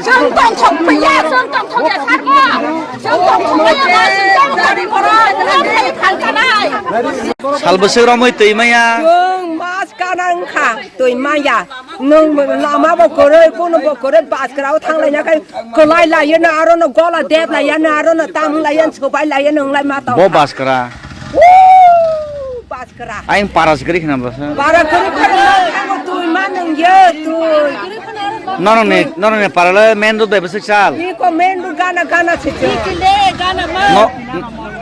정통통이야 정통통이야 살고 정통통이야 진짜로 걸어 그래 갈까나 살보세요 라모이 뜨이마야 응 마스카랑카 또이마야 능 라마보 거래 꼬는 보 거래 바스카라고 탕라냐 그라이 라이나 아로나 골라 뎁 라이나 아로나 땀 라이나 소바이 라이나 응라이 마타 뭐 바스카라 바스카라 아잉 파라스 그리 그나 봐서 바라 그리 그리 또이마는 예 너는 파라라 맨도 베버스 찰 이거 맨도 가나 치죠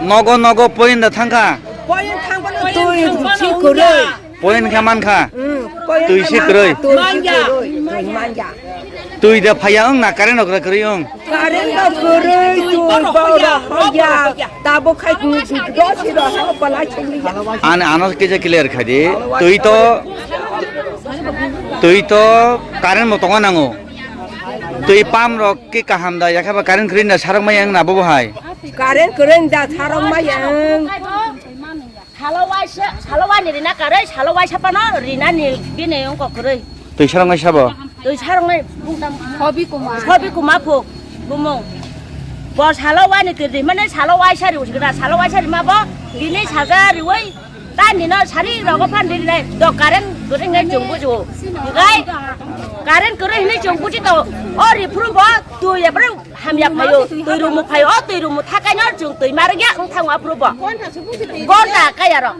너고 포인트 탕카 포인 탕바는 또이 치고래 포인트 가만카 응 포인 또이시 그래 또이만야 또이데 파야응 나카레노 그래요 가렌다 그래 또이바라 야 다보카이 도시로 하고 발라치리야 아니 아노스 KJ clear खादि तुई तो कारेन्ट मो तंगा नांगो तुई पाम रक के काहाम दा याखाबा कारेन्ट क्रिन दा सारक माय आं नाबो बहाय 가렌 그런다 사람 마양 살로와이 리나 가래 살로와이 샤파나 리나니 비네용 거 그래 तुई सारक माय साबो 또 사랑을 허비구마 폭 부모 뭐 살로와이 들리면은 살로와이 샤리 오시거나 살로와이 샤리 마버 리네 사자리 왜 딴니나 사리라고 판들이네 너 가렌 그런 정부죠 이가이 가렌 그런 정부지 또 어리 푸르고 또 예버를 함야 파요 또이로 못 파요 또이로 못 타가냐 중 또이 마르게 응탕 와 푸르고 건다 까야로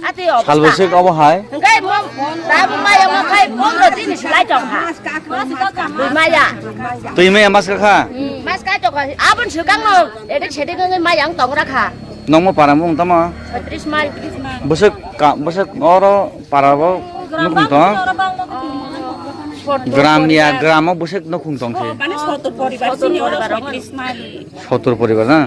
아떼요 살보세 가보 하이 그러니까 뭐 나부마야 뭐 가이 뭐로 뛰니 슬라이 정하 마야 तुई मे मास्का खा 마스카 저거 아분 주강로 애들 제대로 마양 동그라 가 नंगमो पारामो तमा 트리스마이 बसक और पाराबो नुकुंत ग्रामनिया ग्रामो बसक नुकुंत মানে ছোট পরিবার সিনিয়র পরিবার सत्तर परिवार ना